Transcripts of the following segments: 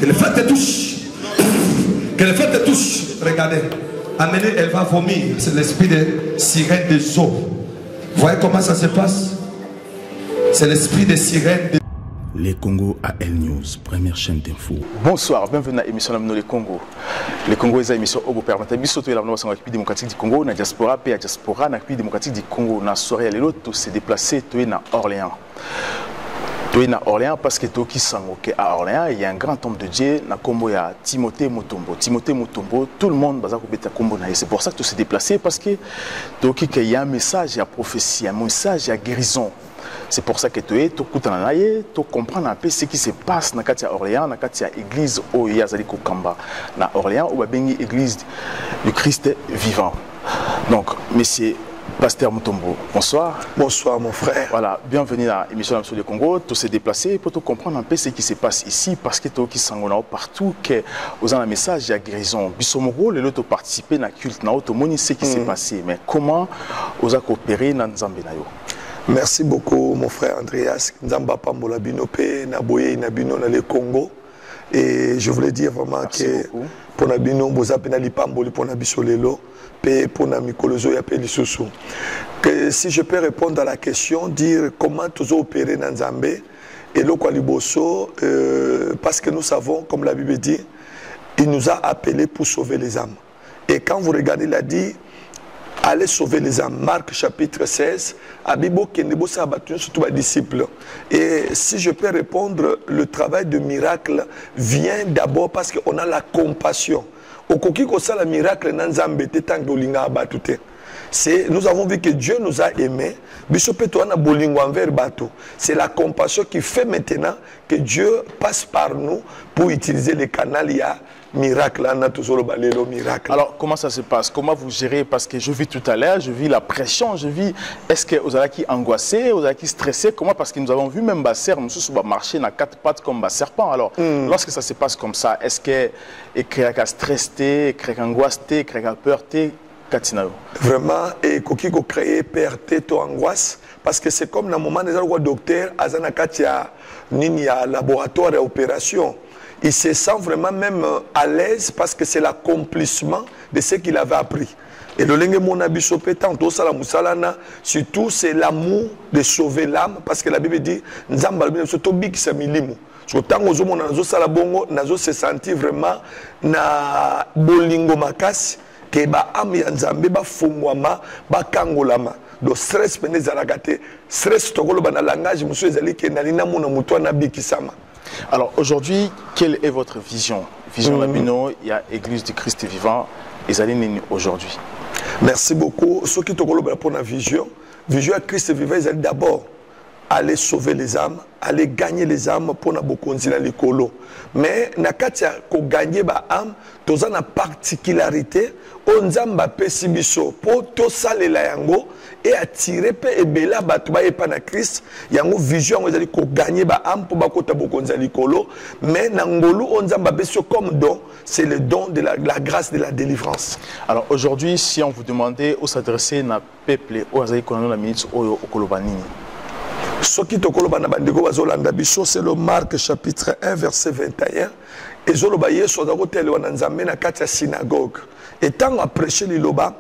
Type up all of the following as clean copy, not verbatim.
Que le feu te touche. Que le feu te touche. Regardez. Amenez, elle va vomir. C'est l'esprit de sirène des eaux. Vous voyez comment ça se passe? C'est l'esprit de sirène des... Les Congo à L News, première chaîne d'info. Bonsoir, bienvenue à l'émission de Les Congo. Les Congo est une émission au permettre de sauter la République démocratique du Congo, la diaspora, la diaspora, la République démocratique du Congo. La soirée à l'autre, s'est déplacé, tu es à Orléans. Tu es à Orléans parce que tu es à Orléans, il y a un grand homme de Dieu, na Kombo ya Timothée Mutombo. Timothée Mutombo, tout le monde va à Kombo. C'est pour ça que tu s'est déplacé parce que il y a un message, il y a prophétie, un message, il y a guérison. C'est pour ça que tu es, tu comprends un peu ce qui se passe dans Orléans, dans l'église où il y a Kamba. Dans Orléans, où il y a l'église du Christ vivant. Donc, monsieur Pasteur Mutombo, bonsoir. Bonsoir mon frère. Voilà, bienvenue à l'émission de Le Congo. Tu s'es déplacé pour comprendre un peu ce qui se passe ici, parce que tu es partout, que vous avez un message de guérison. Bisomoro, les autres participent à la culte, tu as ce qui s'est passé. Mais comment vous avez coopéré dans Zambénayo? Merci beaucoup mon frère Andreas. Nzamba Pambola Binope, Naboye Nabino dans le Congo. Et je voulais dire vraiment que pour Nabino, vous avez un Pamboli pour Nabisolelo, et pour Namikolozo, ya Pelisusu. Que si je peux répondre à la question, dire comment tous opérer dans Zambé et le Kwaliboso, parce que nous savons, comme la Bible dit, il nous a appelés pour sauver les âmes. Et quand vous regardez, il a dit, allez sauver les âmes. Marc chapitre 16. Abibo Kendebo Sabatun, surtout les disciples. Et si je peux répondre, le travail de miracle vient d'abord parce qu'on a la compassion. Au koki ko sala miracle nan Zambé tant dolinga abatute. Nous avons vu que Dieu nous a aimés. C'est la compassion qui fait maintenant que Dieu passe par nous pour utiliser les canaux. Il y a miracle, miracle. Alors, comment ça se passe? Comment vous gérez? Parce que je vis tout à l'heure, je vis la pression, je vis... Est-ce que vous avez qui angoissé, vous avez qui stressé? Comment? Parce que nous avons vu même Basser, nous sommes marcher dans quatre pattes comme un serpent. Alors, lorsque ça se passe comme ça, est-ce que vous avez stressé, angoissé, peur? Vraiment, et qui a créé perte et angoisse, parce que c'est comme dans le moment où le docteur a un laboratoire d'opération. Il se sent vraiment même à l'aise parce que c'est l'accomplissement de ce qu'il avait appris. Et le lingue mon abisopé tant surtout c'est l'amour de sauver l'âme, parce que la Bible dit nzamba surtout big samilimu. Autant aux hommes nazo sala bongo nazo se sentir vraiment na bolingo makasi que ba am ya nzambe ba fungwama ba kangolama. Donc stress pene zalagate stress tokolo ba na langage monsieur ezali ke na lina mona muto na bikisama. Alors aujourd'hui, quelle est votre vision? Vision Labino, il y a Église du Christ vivant, et Zaline aujourd'hui. Merci beaucoup. Ce qui te pour la vision, vision à Christ vivant, ils allaient d'abord aller sauver les âmes, aller gagner les âmes pour na bokonzi na likolo. Mais na katia ko gagner ba âme, toza na particularité onzamba pesibiso pour to salela yango et attirer pe ebela batu ba epa na Christ yango vision ngo ezali ko gagner ba âme pour ba kota bokonzi likolo. Mais na ngolu onzamba peso comme don, c'est le don de la grâce de la délivrance. Alors aujourd'hui, si on vous demandait où s'adresser na peuple au azali kono la minute au kolobani. Ce qui te c'est le Marc chapitre 1 verset 21. Et Zoloba Yesu azakote le wananzambe na kati ya synagogue. Et tant à prêcher liloba,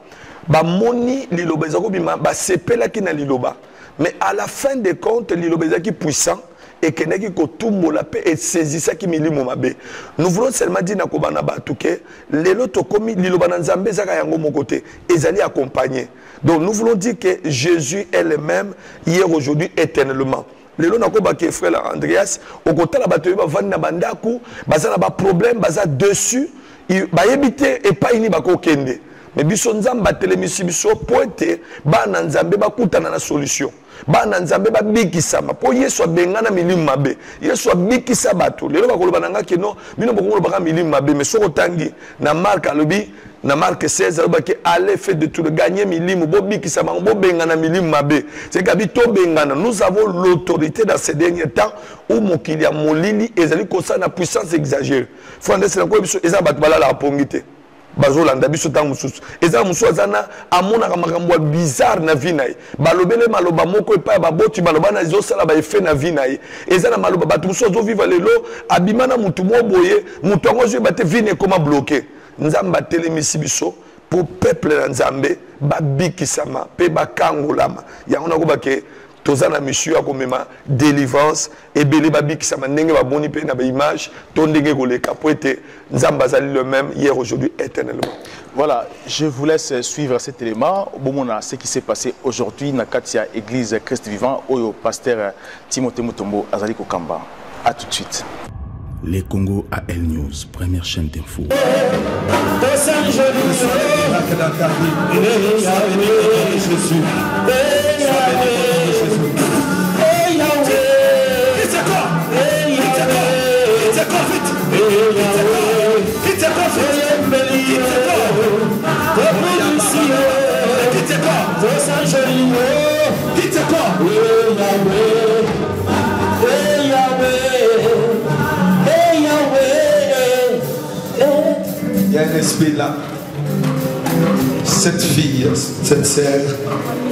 ba moni liloba ezako bima ba sepela ki na liloba. Mais à la fin des comptes liloba ezaki puissant et keneki ko tumbola pe et saisissa ki milimo mabe. Nous voulons seulement dire na ko bana batu ke lelo to komi liloba na nzambe zaka yango mokote ezali accompagné. Donc nous voulons dire que Jésus est le même hier, aujourd'hui, éternellement. Les gens qui ont frère Andreas, au côté de la bataille, ils ont des problèmes, ils ont dessus, ils ont évité et pas une bakokende. Mais biso nzamba telemisi biso pointe ba na nzambe ba kutana na solution. Ba na nzambe ba bikisama po Yesu abengana milimu mabe. Yesu abikisa bato. Lelo bakoloba nanga kino bino bokolo baka milimu mabe mais soko tangi na Marc alobi na Marc 16 alobi allez fait de tout le gagner milimu bo bikisama bo bengana milimu mabe. C'est que bito bengana nous avons l'autorité dans ces derniers temps où mokili ya molili ezali kosa na puissance exagérée. Faut ndese na ko biso eza bato bala la pongité. bazolanda biso ntango mosusu eza mosusu aza na amonaka makambo ya bizarre na vi na ye balobele maloba moko epai ya baboti baloba na ezosala baefe na vi na ye eza na maloba bato mosusu azovivre lelo abima na motu mo boye motu yango azoyeba te vi na ekoma bloke nzambe atelemisi biso po peuple na nzambe babikisama mpe bakangolama yango nakobake toza na mission ya komema délivrance ebele babikisama ndenge baboni mpe na baimage to ndenge koleka po ete nzambe azali le même hier aujourd'hui éternellement. Voilà, je vous laisse suivre cet élément au moment ce qui s'est passé aujourd'hui na Katia église Christ vivant au pasteur Timothée Mutombo azali kokamba. À tout de suite. Les Congo AL News, première chaîne d'info. Il y a un esprit là. Cette fille, cette sœur,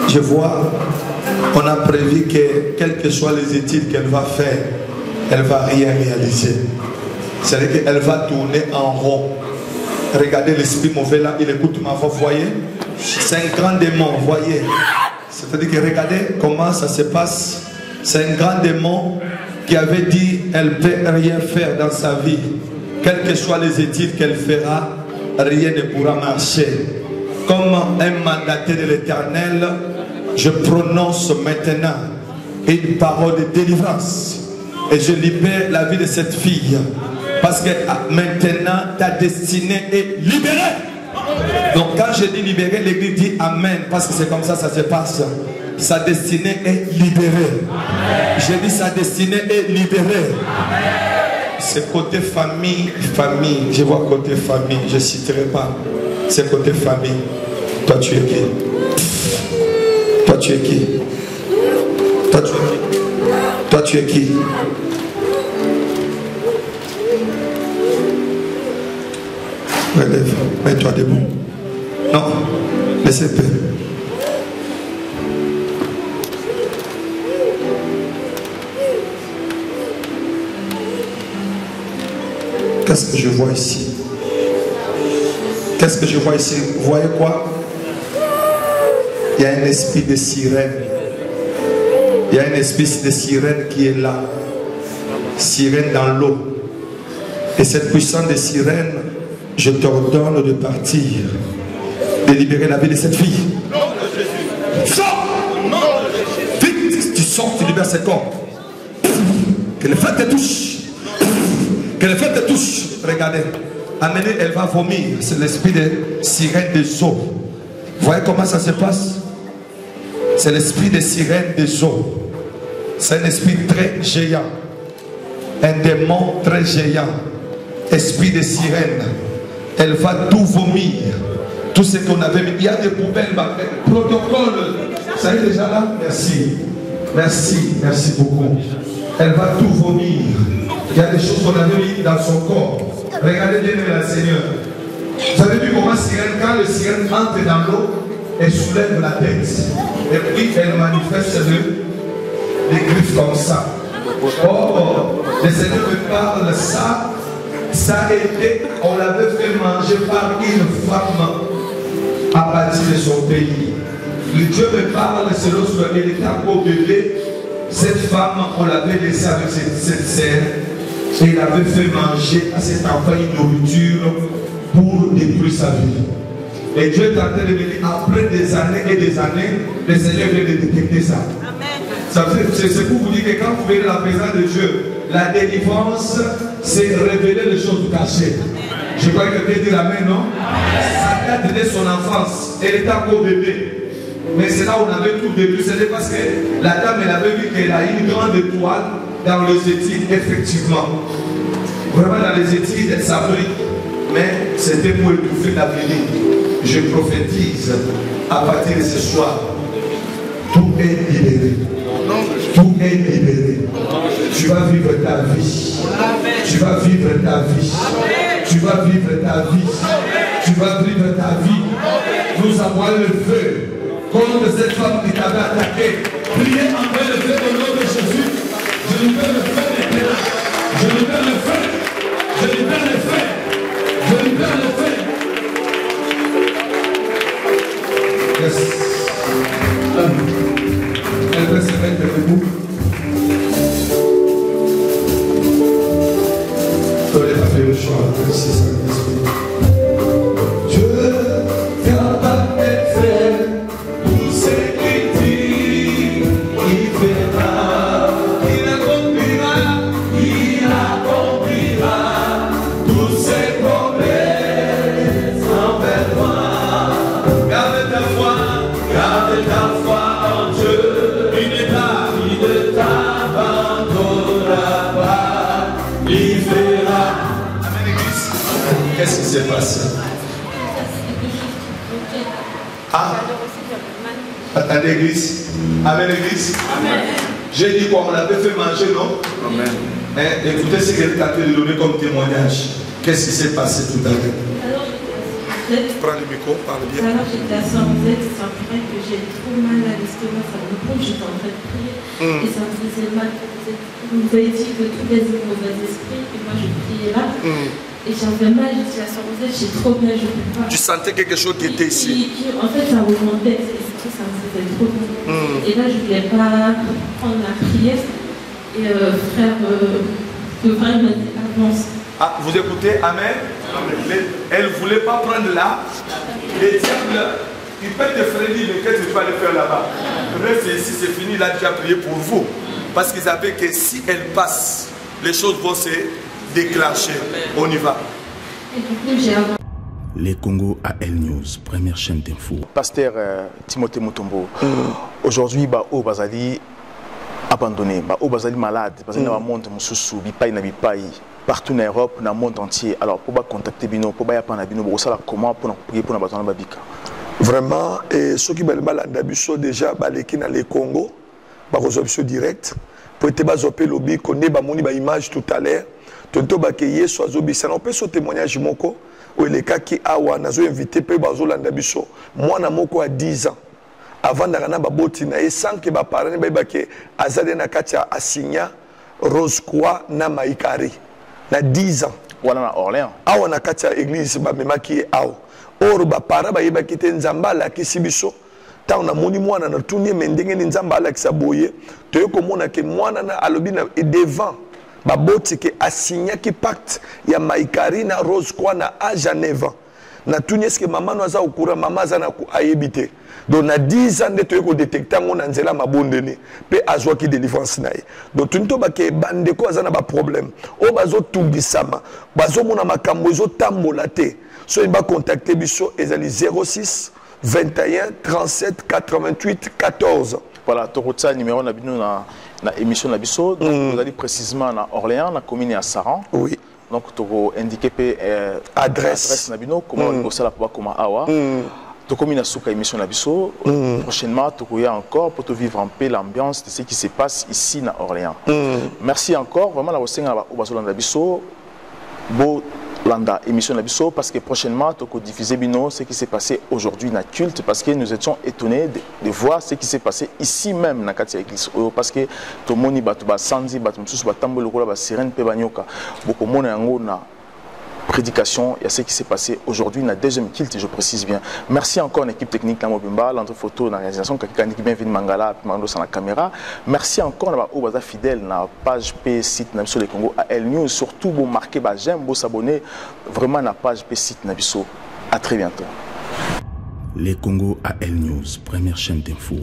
je vois, on a prévu que quelles que soient les études qu'elle va faire, elle ne va rien réaliser. C'est-à-dire qu'elle va tourner en rond. Regardez l'esprit mauvais là, il écoute ma voix, voyez. C'est un grand démon, voyez. C'est-à-dire que regardez comment ça se passe. C'est un grand démon qui avait dit elle ne peut rien faire dans sa vie. Quelles que soient les études qu'elle fera, rien ne pourra marcher. Comme un mandataire de l'Éternel, je prononce maintenant une parole de délivrance. Et je libère la vie de cette fille. Parce que maintenant, ta destinée est libérée. Donc quand je dis libérée, l'Église dit Amen. Parce que c'est comme ça, ça se passe. Sa destinée est libérée. Je dis sa destinée est libérée. C'est côté famille, je vois côté famille, je ne citerai pas. C'est côté famille. Toi tu es qui? Toi tu es qui? Toi tu es qui? Toi tu es qui? Relève, mets-toi debout. Non, laissez faire. Qu'est-ce que je vois ici? Qu'est-ce que je vois ici? Vous voyez quoi? Il y a un esprit de sirène. Il y a un esprit de sirène qui est là. Sirène dans l'eau. Et cette puissance de sirène, je t'ordonne de partir, de libérer la vie de cette fille. Sors! Vite, tu sors, tu libères ce corps. Que le feu te touche. Que le feu te touche. Regardez. Amenez, elle va vomir. C'est l'esprit de sirène des eaux. Vous voyez comment ça se passe? C'est l'esprit de sirène des eaux. C'est un esprit très géant. Un démon très géant. Esprit de sirène. Elle va tout vomir. Tout ce qu'on avait mis. Il y a des poubelles. Protocole. Ça y est déjà là? Merci. Merci. Merci beaucoup. Elle va tout vomir. Il y a des choses qu'on avait mis dans son corps. Regardez bien le Seigneur. Vous avez vu comment sirène, quand le sirène entre dans l'eau, elle soulève la tête. Et puis elle manifeste les griffes comme ça. Oh, le Seigneur me parle ça. Ça a été, on l'avait fait manger par une femme à partir de son pays. Le Dieu me parle, c'est lorsqu'elle était encore bébé. Cette femme, on l'avait laissée avec cette sœur. Et il avait fait manger à cet enfant une nourriture pour détruire sa vie. Et Dieu est en train de me dire, après des années et des années, le Seigneur vient de détecter ça. C'est pour vous dire que quand vous venez dans la présence de Dieu, la délivrance, c'est révéler les choses cachées. Je crois que tu dis amen, non? Ça date de son enfance. Elle était encore bébé. Mais c'est là où on avait tout début. C'était parce que la dame, elle avait vu qu'elle a une grande étoile dans les études, effectivement. Vraiment, dans les études, elle s'abrique. Mais c'était pour étouffer l'avenir. Je prophétise à partir de ce soir. Tout est libéré. Tout est libéré. Tu vas vivre ta vie. Tu vas vivre ta vie. Tu vas vivre ta vie. Tu vas vivre ta vie. Nous envoyons le feu contre cette femme qui t'avait attaqué. Priez, envoyez le feu au nom de Jésus. Je libère le feu maintenant. Je libère le feu. Je libère le feu. Je libère le feu. Yes. Elle va se mettre debout. Tu n'as pas fait le choix. C'est ça l'esprit. Qu'est-ce qui s'est passé? Ah, à l'église. Amen, l'église. J'ai dit quoi? On l'avait fait manger, non? Amen. Écoutez ce qu'elle t'a donné comme témoignage. Qu'est-ce qui s'est passé tout à l'heure? Prends le micro, parle bien. Alors j'étais à Saint-Roset, c'est vrai que j'ai trop mal à l'estomac, ça me prend, j'étais en train de prier et ça me faisait mal. Vous avez dit que tous les mauvais esprits, et moi je priais là. Et j'avais mal, je suis à Saint-Roset, j'ai trop bien, je ne peux pas. Tu sentais quelque chose qui était ici? En fait, ça remontait, ça me faisait trop bien. Et là, je ne voulais pas prendre la prière. Et frère, le frère m'a dit avance. Ah, vous écoutez? Amen. Elle ne voulait pas prendre là. Les diables, ils peuvent te freiner, mais qu'est-ce que tu vas aller faire là-bas? C'est ici, c'est fini, il a déjà prié pour vous. Parce qu'ils savaient que si elle passe, les choses vont se déclencher. On y va. Et du coup, j'ai avancé. Les Congo à El News, première chaîne d'info. Pasteur Timothée Mutombo, aujourd'hui, au Bazali abandonné, au Bazali malade, Bazali dans le monde, partout en Europe, dans le monde entier. Alors, pour contacter Bino, pour comment pour prier pour nous babika. Vraiment, et ceux qui veulent l'andabiso déjà, qui dans les Congo, ils direct. Pour être bazopé lobby, connaît bamoni ba image tout à l'heure. Tonto bakeye soazo bisana. On peut ce témoignage moko où les cas qui awa nazo invité pe bazo l'andabiso. Moi na moko à 10 ans. Avant d'arana baboti na et sans que ba parents ba bake azade na katia asigna Rose Croix na Maïkari. Na 10 ans. Voilà na Orléans. Awa na katia église ba mema qui awa. Or ba para ba yeba kite nzamba la kisibiso. Tant na moni mwana na tunie mendenge ni nzamba ala kisaboye. Toyo komona ke mwana na alobina et devant. Baboti ke asigna ki pacte ya Maïkari na Rose Croix na à Genève. Na tunie ce que maman nous a au courant maman za na ku ayebite. Donc na 10 ans de toyo ko détecter ngona nzela mabondene pe azwa ki délivrance nae. Donc tunto ba ke bande ko azana ba problème. O bazo tubisama. Bazo mona makambo zo tambola te. So il va contacter biso ezali 06 21 37 88 14. Voilà, Torotsa numéro na bino na émission na biso. Donc vous allez précisément na Orléans, na commune à Saran. Oui. Donc tu indiquer adresse na bino comment on ça la pour comment awa. Tu commune à Souka émission na biso. Prochainement tu y encore pour te vivre en paix l'ambiance de ce qui se passe ici na Orléans. Merci encore vraiment la osenga au bazolanda biso. Beau Landa, émission Nabiso, parce que prochainement, tu vas diffuser ce qui s'est passé aujourd'hui dans le culte, parce que nous étions étonnés de voir ce qui s'est passé ici même dans la église. Parce que tout le monde est sanzi, tout le monde est sirène, beaucoup de monde prédication, il y a ce qui s'est passé aujourd'hui dans la deuxième culte, je précise bien. Merci encore à l'équipe technique, l'entre photo, la réalisation, qui bien vu Mangala, sur la caméra. Merci encore à Obaza fidèle, la page P site sur le Congo à El News, surtout vous marquez, j'aime, vous s'abonner vraiment à la page P site Nabiso. À très bientôt. Les Congo à El News, première chaîne d'info.